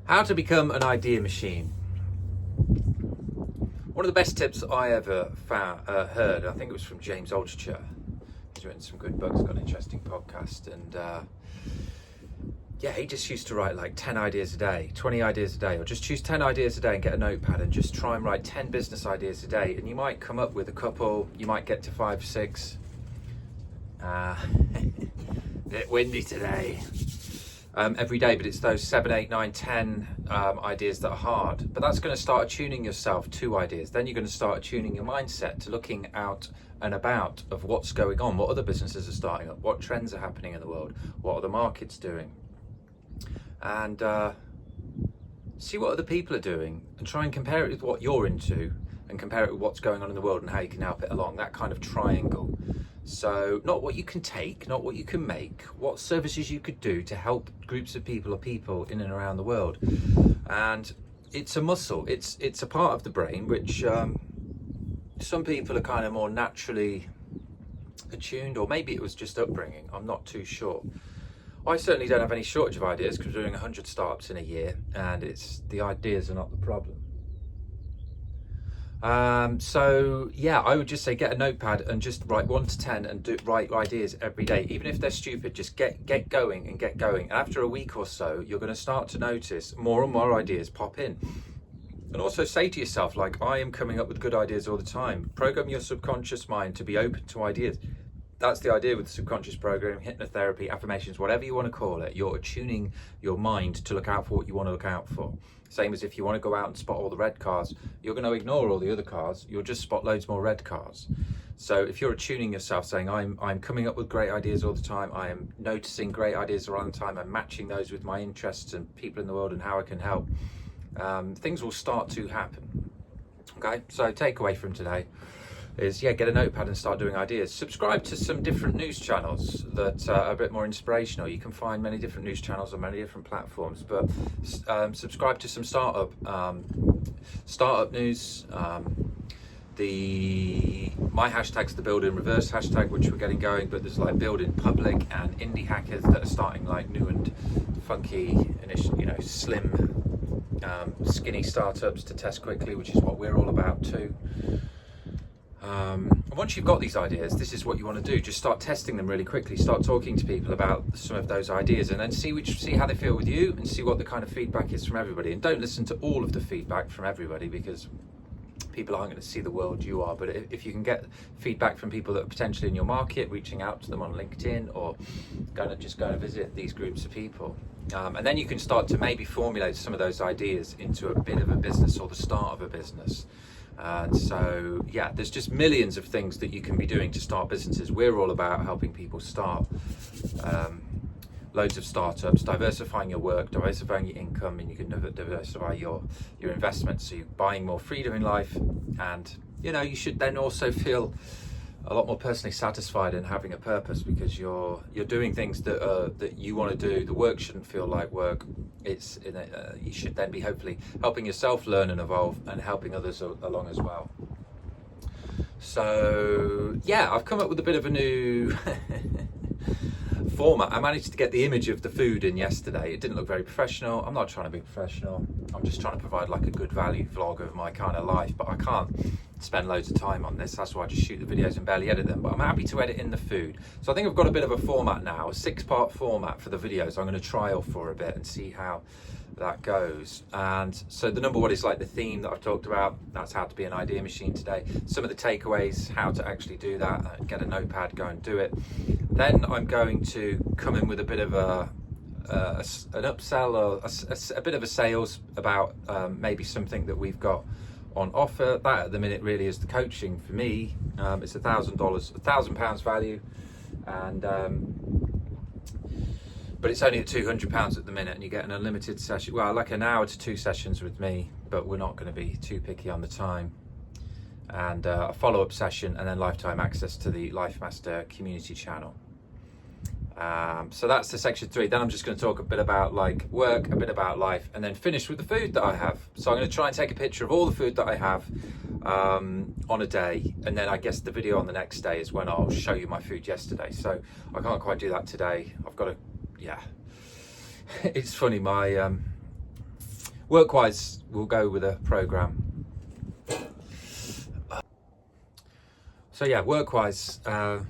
How to become an idea machine. One of the best tips I ever heard, I think it was from James Altucher. He's written some good books, got an interesting podcast, and yeah, he just used to write like 10 ideas a day, 20 ideas a day, or just choose 10 ideas a day and get a notepad and just try and write 10 business ideas a day, and you might come up with a couple, you might get to 5, 6. Bit windy today. Every day, but it's those 7, 8, 9, 10 ideas that are hard. But that's going to start attuning yourself to ideas. Then you're going to start attuning your mindset to looking out and about of what's going on, what other businesses are starting up, what trends are happening in the world, what are the markets doing, and see what other people are doing and try and compare it with what you're into and compare it with what's going on in the world and how you can help it along, that kind of triangle. So not what you can take, not what you can make, what services you could do to help groups of people or people in and around the world. And it's a muscle, it's a part of the brain which some people are kind of more naturally attuned, or maybe it was just upbringing, I'm not too sure. I certainly don't have any shortage of ideas because we're doing 100 startups in a year, and it's the ideas are not the problem. So yeah, I would just say get a notepad and just write 1 to 10 and write ideas every day, even if they're stupid. Just get going and get going. And after a week or so, you're going to start to notice more and more ideas pop in. And also say to yourself, like, I am coming up with good ideas all the time. Program your subconscious mind to be open to ideas. That's the idea with subconscious programming, hypnotherapy, affirmations, whatever you want to call it. You're attuning your mind to look out for what you want to look out for. Same as if you want to go out and spot all the red cars, you're going to ignore all the other cars. You'll just spot loads more red cars. So if you're attuning yourself, saying I'm coming up with great ideas all the time, I am noticing great ideas around the time, I'm matching those with my interests and people in the world and how I can help, things will start to happen. Okay, so takeaway from today is, yeah, get a notepad and start doing ideas. Subscribe to some different news channels that are a bit more inspirational. You can find many different news channels on many different platforms, but subscribe to some startup news. My hashtag's the build in reverse hashtag, which we're getting going, but there's like build in public and indie hackers that are starting like new and funky, slim, skinny startups to test quickly, which is what we're all about too. And once you've got these ideas, this is what you want to do. Just start testing them really quickly. Start talking to people about some of those ideas, and then see how they feel with you, and see what the kind of feedback is from everybody. And don't listen to all of the feedback from everybody, because people aren't going to see the world you are. But if you can get feedback from people that are potentially in your market, reaching out to them on LinkedIn, or going to visit these groups of people, and then you can start to maybe formulate some of those ideas into a bit of a business or the start of a business. And so, yeah, there's just millions of things that you can be doing to start businesses. We're all about helping people start loads of startups, diversifying your work, diversifying your income, and you can diversify your investments. So you're buying more freedom in life, and you should then also feel a lot more personally satisfied and having a purpose, because you're doing things that you want to do. The work shouldn't feel like work. You should then be hopefully helping yourself learn and evolve, and helping others along as well. So yeah, I've come up with a bit of a new format. I managed to get the image of the food in yesterday. It didn't look very professional. I'm not trying to be professional. I'm just trying to provide like a good value vlog of my kind of life, but I can't spend loads of time on this. That's why I just shoot the videos and barely edit them, but I'm happy to edit in the food. So I think I've got a bit of a format now, a 6-part format for the videos. I'm going to trial for a bit and see how that goes. And so the number 1 is like the theme that I've talked about. That's how to be an idea machine today. Some of the takeaways, how to actually do that, get a notepad, go and do it. Then I'm going to come in with a bit of an upsell, or a bit of a sales about maybe something that we've got on offer. That at the minute really is the coaching for me. It's £1,000 value, and but it's only at £200 at the minute, and you get an unlimited session, well, like an hour to 2 sessions with me, but we're not going to be too picky on the time, and a follow-up session, and then lifetime access to the LIFEMASTER community channel. So that's the section 3. Then I'm just going to talk a bit about like work, a bit about life, and then finish with the food that I have. So I'm going to try and take a picture of all the food that I have on a day, and then I guess the video on the next day is when I'll show you my food yesterday. So I can't quite do that today. I've got to, yeah. It's funny, my Work-wise, we'll go with a program. So yeah, work-wise, yeah,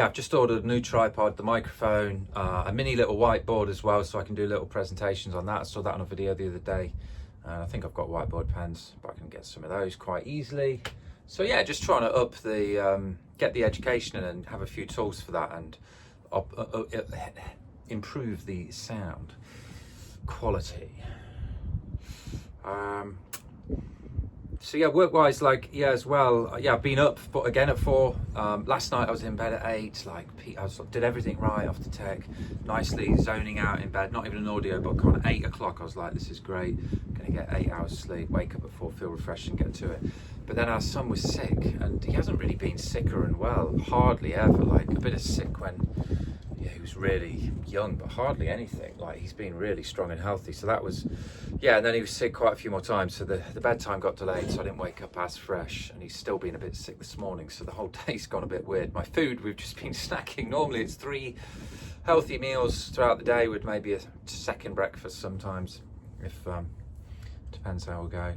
I've just ordered a new tripod, the microphone, a mini little whiteboard as well, so I can do little presentations on that. I saw that on a video the other day. I think I've got whiteboard pens, but I can get some of those quite easily. So yeah, just trying to up the, get the education and have a few tools for that, and improve the sound quality. So yeah, work-wise, like, yeah, as well, yeah, I've been up, but again at 4. Last night I was in bed at 8, like, did everything right off the tech, nicely zoning out in bed, not even an audio book on. At 8 o'clock I was like, this is great, I'm gonna get 8 hours sleep, wake up at 4, feel refreshed and get to it. But then our son was sick, and he hasn't really been sicker and well, hardly ever, like a bit of sick when, yeah, he was really young, but hardly anything. Like, he's been really strong and healthy. So that was, yeah, and then he was sick quite a few more times. So the bedtime got delayed, so I didn't wake up as fresh. And he's still been a bit sick this morning. So the whole day's gone a bit weird. My food, we've just been snacking. Normally it's 3 healthy meals throughout the day with maybe a second breakfast sometimes, if, depends how we'll go.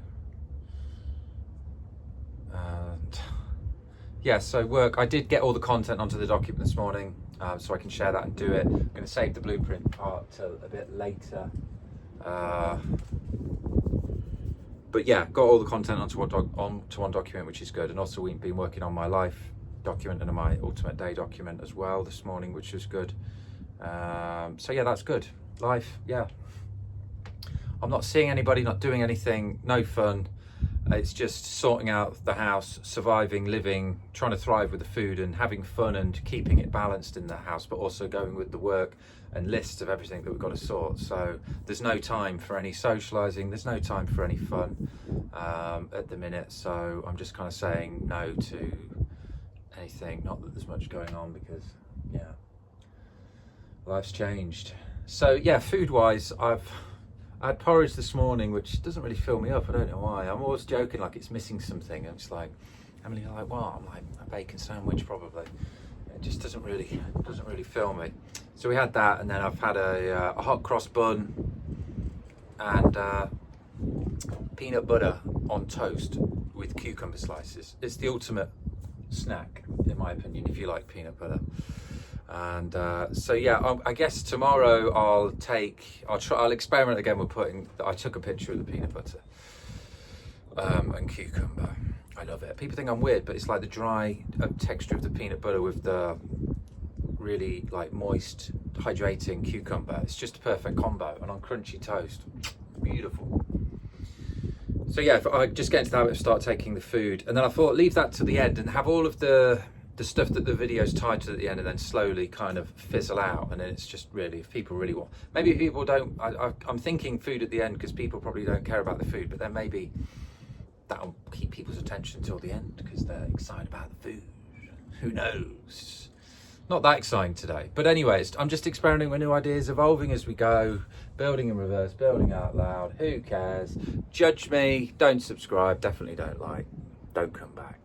And yeah, so work, I did get all the content onto the document this morning. So I can share that and do it. I'm going to save the blueprint part till a bit later. But yeah, got all the content onto one document, which is good. And also we've been working on my life document and my ultimate day document as well this morning, which is good. So yeah, that's good. Life, yeah. I'm not seeing anybody, not doing anything, no fun. It's just sorting out the house, surviving, living, trying to thrive with the food and having fun and keeping it balanced in the house, but also going with the work and lists of everything that we've got to sort. So there's no time for any socializing, there's no time for any fun at the minute. So I'm just kind of saying no to anything, not that there's much going on, because yeah, life's changed. So yeah, food wise, I had porridge this morning, which doesn't really fill me up. I don't know why. I'm always joking like it's missing something. And it's like, Emily, like, well, I'm like a bacon sandwich probably. It just doesn't really fill me. So we had that, and then I've had a hot cross bun and peanut butter on toast with cucumber slices. It's the ultimate snack, in my opinion, if you like peanut butter. And so yeah, I guess tomorrow I'll experiment again with I took a picture of the peanut butter and cucumber. I love it. People think I'm weird, but it's like the dry texture of the peanut butter with the really like moist, hydrating cucumber. It's just a perfect combo, and on crunchy toast, beautiful. So yeah, if I just get into the habit of start taking the food, and then I thought leave that to the end and have all of the stuff that the video's tied to at the end, and then slowly kind of fizzle out. And then it's just really, if people really want, maybe people don't, I'm thinking food at the end because people probably don't care about the food, but then maybe that'll keep people's attention till the end because they're excited about the food. Who knows? Not that exciting today. But anyways, I'm just experimenting with new ideas, evolving as we go, building in reverse, building out loud. Who cares? Judge me, don't subscribe, definitely don't like, don't come back.